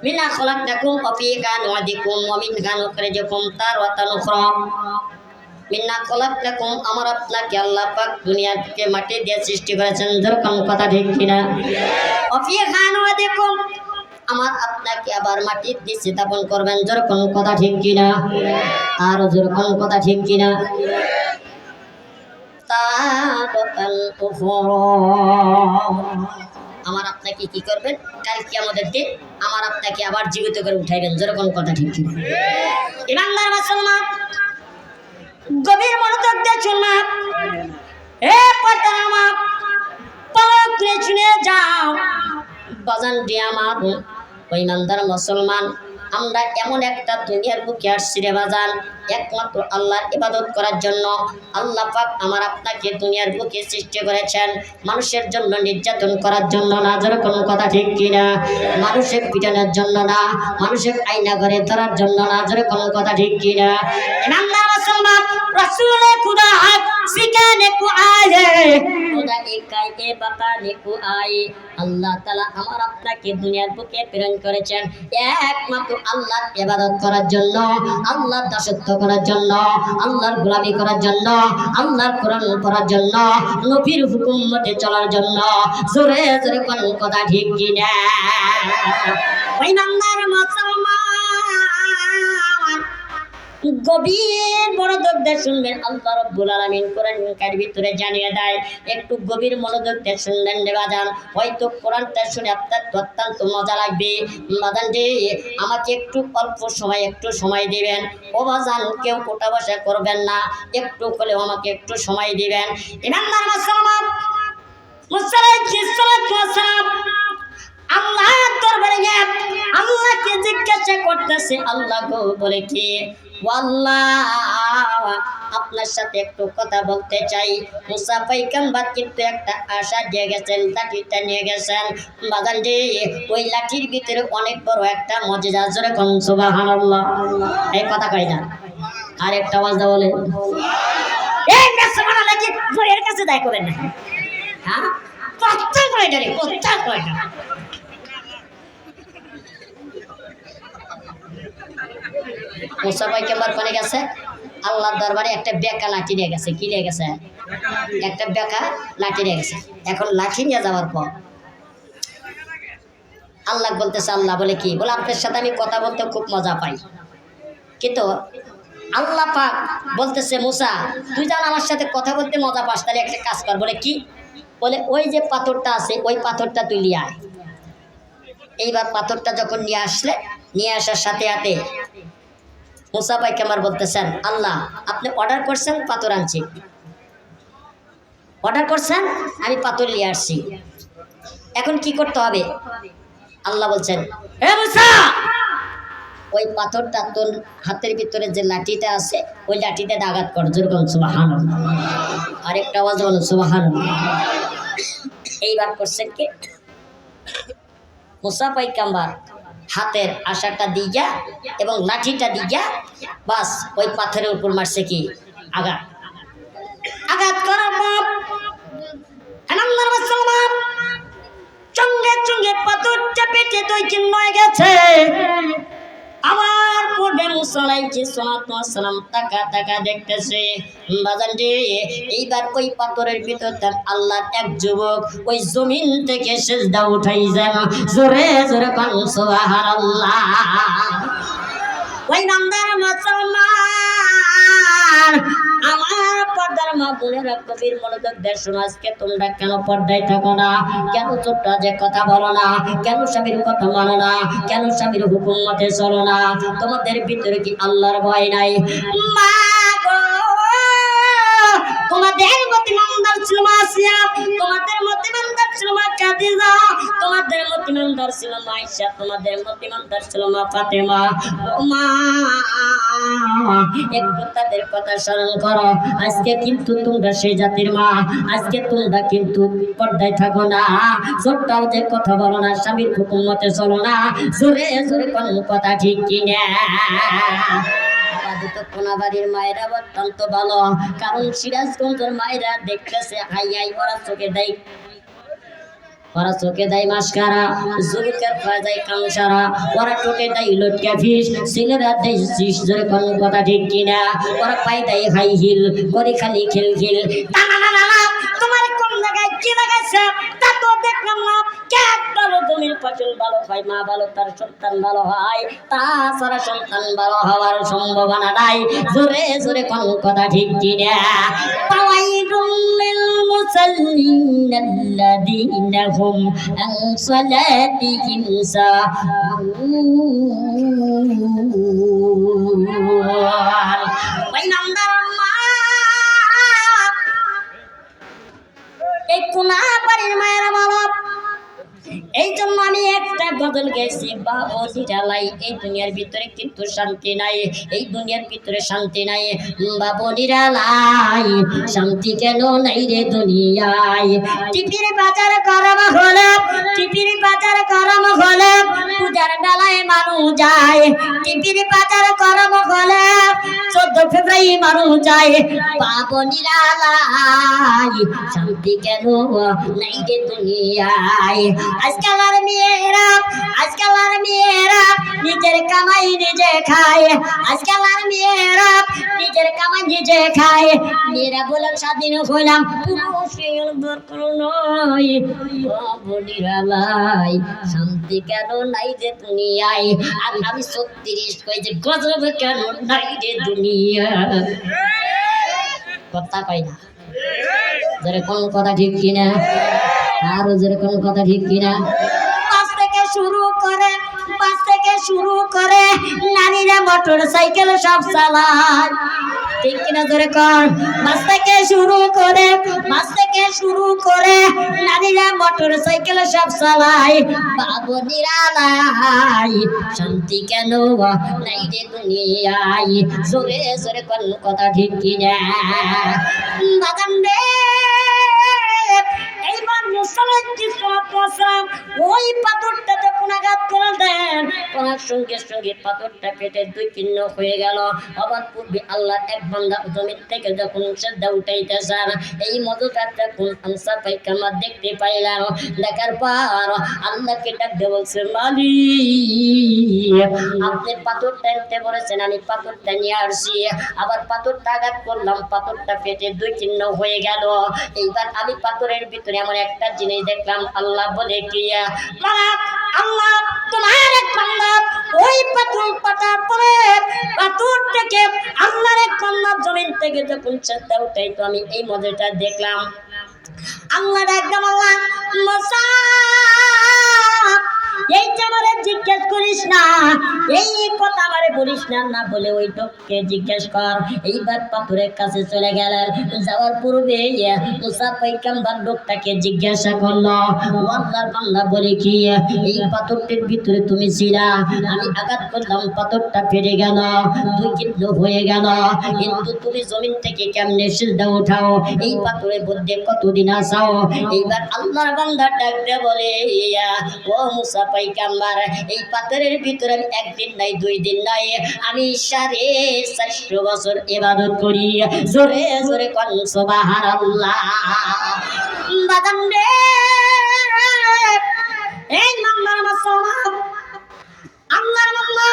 মিনা খলাকনাকুম ওয়া ফিহা নু'ইদুকুম ওয়া মিনহা নুখরিজুকুম তারাতান উখরা। মিন্না খলাকনাকুম, আমার আপনাকে আল্লাহ পাক দুনিয়াকে মাটি দিয়ে সৃষ্টি করেছেন, যেরকম কথা ঠিক কিনা? ওয়া ফিহা নু'ইদুকুম, আমার আপনাকে আবার মাটি দিয়ে স্থাপন করবেন, যেরকম কথা ঠিক কিনা? আর যেরকম কথা ঠিক কিনা? তারাতান উখরা, আমার আপনাকে কি করবেন? কাল কিয়ামতের দিন আমার আপনাকে আবার জীবিত করে উঠাইবেন, যেরকম কথা ঠিক কিনা? ইমানদার মুসলমান, গভীর মনোযোগ দিয়ে শুনলাম। এ পর্দার আমার পলক করে শুনে যাও বাজান দিয়ে আমার। ওই ইমানদার মুসলমান, আমরা এমন একটা দুনিয়ার বুকে আসছি রে বাজান, একমাত্র আল্লাহর ইবাদত করার জন্য। আল্লাহ পাক আমার আপনাকে দুনিয়ার বুকে সৃষ্টি করেছেন মানুষের জন্য, নির্যাতন করার জন্য না, যেরকম কথা ঠিক কিনা? মানুষের পিটানোর জন্য না, মানুষের আয়না করে ধরার জন্য না, যেরকম কথা ঠিক কিনা? ইমানদার মুসলমান, রাসূলে খুদা হাক সিখানে কো আয়ে, খুদা একাই এ বাতানে কো আয়ে। আল্লাহ তাআলা আমার আপনাকে দুনিয়ার বুকে প্রেরণ করেছেন একমাত্র আল্লাহর ইবাদত করার জন্য, আল্লাহর দাসত্ব করার জন্য, আল্লাহর গোলামি করার জন্য, আল্লাহর কোরআন পড়ার জন্য, নবীর হুকুম মতে চলার জন্য। জোরে জোরে কোন কথা ঠিক কিনা? ওই ইমানদার মুসলমান, গভীর মনোযোগ দিয়ে শুনবেন। আল্লাহ রাব্বুল আলামিন কোরআনের ভিতরে জানিয়ে দেয়, একটু গভীর মনোযোগ দিয়ে শুনলেন রে বাজান। হয়তো কোরআনটা শুনে আপনার অত্যন্ত মজা লাগবে। বাজান রে, আমাকে একটু অল্প সময় একটু সময় দিবেন। ও বাজান, কেউ ওঠা বসা করবেন না, একটু হলেও আমাকে একটু সময় দিবেন। ইমানদার মুসলমান, আল্লাহ দরবারে গিয়ে আল্লাহকে জিজ্ঞাসা করতেছে, আল্লাহ গো বলে কি? আল্লাহ, আপনার সাথে একটু কথা বলতে চাই। মুসা পয়গম্বর কিন্তু একটা আশা দিয়ে গেছেন, লাঠিটা নিয়ে গেছেন। বাজান রে, ওই লাঠির ভিতরে অনেক বড় একটা মুজিজা, জোরে কোন সুবহানাল্লাহ। এই কথা কই না, আর একটা আওয়াজ দাও বলে, এই মেসমানা লাগি এর কাছে দায় করেন না। হ্যাঁ, কথা কই না রে, কথা কই না। মুসা পয়গম্বর কোনে গেছে? আল্লাহর দরবারে একটা বেকা লাঠি নিয়ে গেছে। কি নিয়ে গেছে? একটা বেকা লাঠি নিয়ে গেছে। এখন লাঠি নিয়ে যাওয়ার পর আল্লাহ বলতেছে, আল্লাহ বলে কি? বলে আপনার সাথে আমি কথা বলতে খুব মজা পাই। কিন্তু আল্লাহ পাক বলতেছে, মুসা তুই যেন আমার সাথে কথা বলতে মজা পাস, তাহলে একটা কাজ কর। বলে কি? বলে ওই যে পাথরটা আছে, ওই পাথরটা তুই নিয়ে আয়। এইবার পাথরটা যখন নিয়ে আসার সাথে সাথে মুসা পয়গম্বর বলতেছেন, আল্লাহ আপনি অর্ডার করছেন, পাথর আনছি। অর্ডার করছেন, আমি পাথর নিয়ে আসছি। এখন কি করতে হবে? আল্লাহ বলছেন, হে মুসা, ওই পাথরটা তোর হাতের ভিতরে যে লাঠিটা আছে, ওই লাঠিতে আঘাত কর। যেরকম সুবহানাল্লাহ। আরেকটা আওয়াজ বলো সুবহানাল্লাহ। এইবার করছেন কি? মুসা পয়গম্বর হাতের আশাটা দিয়া এবং লাঠিটা দিয়া বাস ওই পাথরের উপর মারছে কি? আঘাত। আঘাত করার পর ইমানদার মুসলমান, সঙ্গে সঙ্গে পাথরটা পেটে দুই চিহ্ন হয়ে গেছে। আবার পড়বে মুসা আলাইহিস সালাম তাকা তাকা দেখতেছে। বাজান রে, এইবার ওই পাথরের ভিতর আল্লাহর এক যুবক ওই জমিন থেকে সিজদা উঠাই যায়। জোরে জোরে কোন সুবহানাল্লাহ। ওই ইমানদার মুসলমান, আমার পর্দার মা বোনেরা, গভীর মনোযোগ দিয়ে শোনো। আজকে তোমরা কেন পর্দায় থাকো না? কেন ছোট্ট যে কথা বলো না? কেন স্বামীর কথা মানো না? কেন স্বামীর হুকুম মতে চলো না? তোমাদের ভিতরে কি আল্লাহর ভয় নাই? মা গো, তোমাদের মধ্যে ইমানদার ছিল মাসিয়া, তোমাদের মধ্যে ইমানদার ছিল মা খাদিজা, তোমাদের মধ্যে ইমানদার ছিল মা আয়েশা, তোমাদের মধ্যে ইমানদার ছিল মা ফাতেমা। ও মা, একটু তাদের কথা স্মরণ করো। আজকে কিন্তু তোমরা সেই জাতির মা, আজকে তোমরা কিন্তু পর্দায় থাকো না, ছোট্টাও যে কথা বলো না, স্বামীর হুকুম মতে চলো না। জোরে জোরে কোন কথা ঠিক কিনা? কোনাবাড়ির মায়েরা অত্যন্ত ভালো, কারণ সিরাজগঞ্জের মায়েরা দেখতেছে হাই হাই ওরা চোখে দেয়। ওরা চোখে দেয় মাস্কারা, জুলুকের পায়ে দেয় কামসারা, ওরা টোটে দেয় লটকা ফিস, সিনেরা দেয় শীষ, জোরে কোন কথা ঠিক কিনা? ওরা পায়ে দেয় হাই হিল, করে খালি খিল খিল। না না না না না, তোমার কোন জায়গায় কি লাগাইছে তা তো দেখলাম না। ক্যাট ভালো, জমির ফসল ভালো হয়, মা ভালো, তার সন্তান ভালো হয়, তাছাড়া সন্তান ভালো হওয়ার সম্ভাবনা নাই। জোরে জোরে কোন কথা ঠিক কিনা? ফাওয়াইলুল লিল মুসাল্লিন আল্লাযীনা হুম আন সালাতিহিম সাহুন। ওই নামদার মা, এই কোনা বাড়ির মায়েরা বলো, এই জন্য আমি একটা গজল গেছি, বাবু নিরালাই, এই দুনিয়ার ভিতরে কিন্তু শান্তি নাই, এই দুনিয়ার ভিতরে শান্তি নাই। বাবু নিরালাই, শান্তি কেন নাই রে দুনিয়ায়? টিপির বাজার গরম হলে, টিপির বাজার গরম হলে পূজার বেলায় মানুষ যায়, টিপির বাজার গরম হলে 14 ফেব্রুয়ারি মানুষ যায়। বাবু নিরালাই, শান্তি কেন নাই রে দুনিয়ায়? আজকাল আর মেয়েরা, আজকাল আর মেয়েরা নিজের কামাই নিজে খায়, আজকাল আর মেয়েরা নিজের কামাই নিজে খায়। মেয়েরা বলে স্বাধীন হইলাম, পুরুষের দরকার নয়। বাবু নিরালাই, শান্তি কেন নাই যে দুনিয়ায়? আর আমি 36 কই যে গজব কেন নাই যে দুনিয়ায়? কথা কই না, জোরে কোন কথা ঠিক কিনা? আরো জোরে কোন কথা ঠিক কিনা? বাস থেকে শুরু করে, বাস থেকে শুরু করে নারীরা মোটর সাইকেল সব চালায়, ঠিক কিনা? জোরে কর। বাস থেকে শুরু করে, বাস থেকে শুরু করে নারীরা মোটর সাইকেল সব চালায়। বাবু নিরালাই, শান্তি কেন নাই রে দুনিয়ায়? জোরে জোরে কোন কথা ঠিক কিনা? বাগান রে, এইবার ওই পাথরটা যখন আঘাত করে দেন, ওনার সঙ্গে সঙ্গে পাথরটা পেটে 2 চিহ্ন হয়ে গেল। আবার পূর্বে আল্লাহ এক বান্দা জমির থেকে যখন সেজদা উঠাইতেছেন, এই মজুদারটা কোন আনসার পায়খানা দেখতে পাইলাম। দেখার পর আল্লাহকে ডাকতে বলছে, মালিক আপনি পাথরটা আনতে বলেছেন, আমি পাথরটা নিয়ে আসছি। আবার পাথরটা আঘাত করলাম, পাথরটা পেটে 2 চিহ্ন হয়ে গেল। এইবার আমি পাথরের ভিতরে এমন একটা জিনিস দেখলাম, আল্লাহ বলে কি, আল্লাহ তোমার এক বান্দা ওই পাথর পাতার পরে পাথর থেকে আল্লাহর এক বান্দা জমিন থেকে যখন সেজদা উঠাইতো, আমি এই মজাটা দেখলাম। আল্লাহ একদম আল্লাহ মুসা, এইটা আমারে জিজ্ঞেস করিস না, এই কথা আমারে বলিস না, না বলে ওই লোককে জিজ্ঞেস কর। এইবার পাথরের কাছে চলে গেলেন, যাওয়ার পূর্বে মুসা পয়গম্বর লোকটাকে জিজ্ঞাসা করলো, আল্লাহর বান্দা বলে কি, এই পাথরটির ভিতরে তুমি ছিলা, আমি আঘাত করলাম, পাথরটা ফেটে গেল, 2 চিহ্ন হয়ে গেল, কিন্তু তুমি জমিন থেকে কেমনে সিজদা উঠাও? এই পাথরের মধ্যে কতদিন আসাও? এইবার আল্লাহর বান্দা ডাকতে বলে, ও মুসা পয়গম্বর, এই পাথরের ভিতরে আমি 1 দিন নাই 2 দিন নাই, আমি 450 বছর ইবাদত করি। জোরে জোরে কোন সুবহানাল্লাহ। বাদাম রে, এই নাম্বার মুসলমান, আল্লাহর বান্দা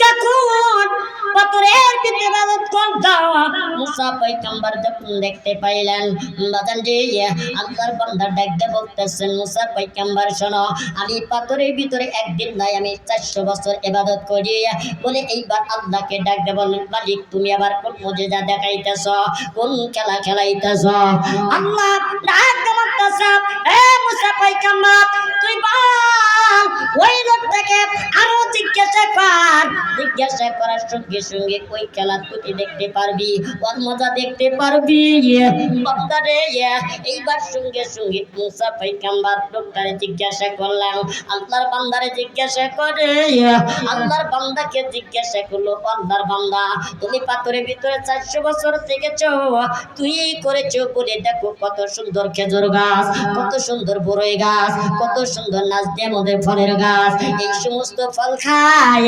যখন পাথরের ভিতরে ইবাদত করতো, মুসা পয়গম্বর যখন দেখতে পাইলেন, বাদাম রে আল্লাহর বান্দা ডাকতে বলতেছেন, মুসা পয়গম্বর শোনো, আমি পাথরের ভিতরে 1 দিন নাই, আমি 400 বছর ইবাদত করি। বলে এইবার আল্লাহকে ডাকতে বলেন, মালিক তুমি আবার কোন মুজিজা দেখাইতেছ, কোন খেলা খেলাইতেছ? আল্লাহ ডাকতে বলতেছে, এ মুসা পয়গম্বর তুই বল, ওই লোকটাকে আরো জিজ্ঞাসা কর, জিজ্ঞাসা করার সঙ্গে সঙ্গে ওই খেলা তুই দেখতে পারবি, ওর মজা দেখতে পারবি। বান্দারে, এইবার সঙ্গে সঙ্গে মুসা পয়গম্বর লোকটারে জিজ্ঞাসা করলাম, আল্লাহর বান্দারে জিজ্ঞাসা করে, আল্লাহর বান্দাকে জিজ্ঞাসা করলো, আল্লাহর বান্দা তুমি পাথরের ভিতরে 400 বছর থেকেছ, তুই করেছো বলে দেখো কত সুন্দর খেজুর গাছ, কত সুন্দর বড়ই গাছ, কত সুন্দর নাজদে মধ্যে ফলের গাছ, এই সমস্ত ফল খাই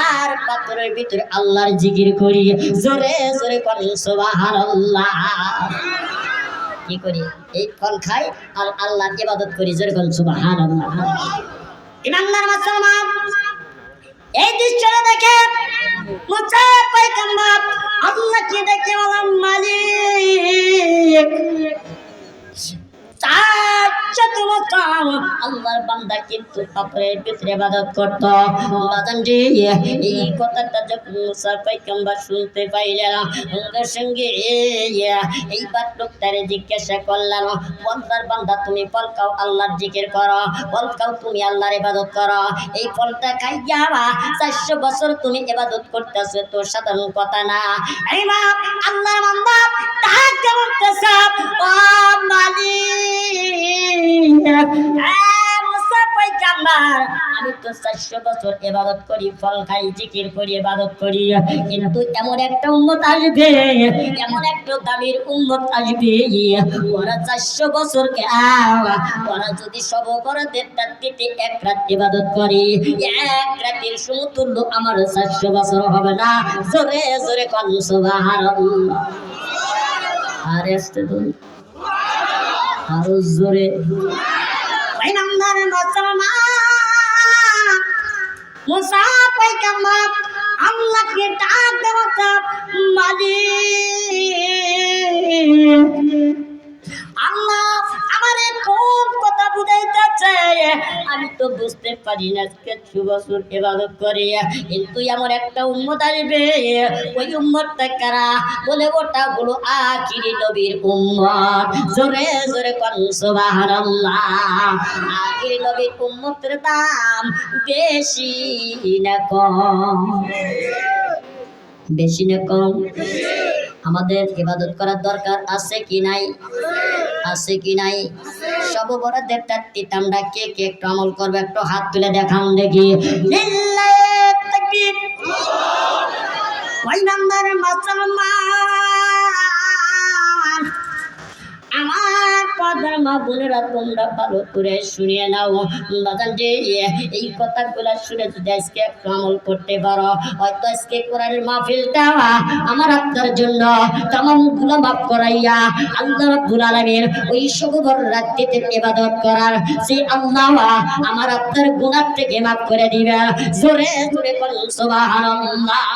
আর পাথরের ভিতরে আল্লাহর জিকির করি। জোরে জোরে কোন সুবহানাল্লাহ। কি করি? এই ফল খাই আর আল্লাহর ইবাদত করি, যেরকম সুবহানাল্লাহ। ইমানদার মুসলমান, এই দৃশ্যটা দেখে মুসা পয়গম্বর আল্লাহকে দেখে বলেন, মালিক আল্লাহর বান্দা কিন্তু পাপের ভিতরে ইবাদত করত। বাজান রে, এই কথাটা যখন মুসা পয়গম্বর শুনতে পাইলেন, সঙ্গে সঙ্গে এইবার লোকটারে জিজ্ঞাসা করলেন, আল্লাহর বান্দা তুমি ফল খাও, আল্লাহর জিকির করো, ফল খাও তুমি আল্লাহর ইবাদত করো, এই ফলটা খাইয়া 400 বছর তুমি ইবাদত করতেছো, তো সাধারণ কথা না। এই বাপ আল্লাহর বান্দা তাকে বলতেছে, ও মালিক, মুসা পয়গম্বর আমি তো 400 বছর ইবাদত করি, ফল খাই, জিকির করি, ইবাদত করি, কিন্তু এমন একটা উম্মত আসবে, এমন একটা দাবির উম্মত আসবে, ওরা 400 বছর ওরা যদি সব বরাতের রাত্রিতে এক রাত ইবাদত করে, এক রাতের সমতুল্য আমার 400 বছর হবে না। জোরে জোরে কোন সুবহানাল্লাহ। আর আসতে দুই আরো জোরে। ইমানদার মুসলমান, মুসা পয়গম্বর আল্লাহকে ডাক দেওয়া, মালিক আল্লাহ আমারে কোন কথা বুঝাইতেছে আমি তো বুঝতে পারি না। 100 বছর ইবাদত করে, কিন্তু এমন একটা উম্মত আসবে, ওই উম্মতটা কারা? বলে ওটা হলো আখিরি নবীর উম্মত। জোরে জোরে কোন সুবহানাল্লাহ। আখিরি নবীর উম্মতের দাম বেশি না কম? বেশি না কম? আমাদের ইবাদত করার দরকার আছে কি নাই? আছে কি নাই? সব বরাতের রাত্রিতে আমরা কে কে একটু আমল করবে, একটু হাত তুলে দেখান দেখি। লিল্লাহি তাকবীর। ওই নাম্বার মুসলমান, আমার পাদার মা বোনেরা তোমরা ভালো করে শুনিয়ে নাও। বাজান যে এই কথাগুলো শুনে যদি আজকে একটু আমল করতে পারো, হয়তো আজকে কোরআনের মাহফিলটা আমার আপনার জন্য তামাম গুনাহ মাফ করাইয়া আল্লাহ রাব্বুল আলামিন ওই সব ভর রাত্রিতে ইবাদত করার সেই আল্লাহ আমার আপনার গুনাহ থেকে মাফ করে দিবে। জোরে জোরে বলুন সুবহানাল্লাহ।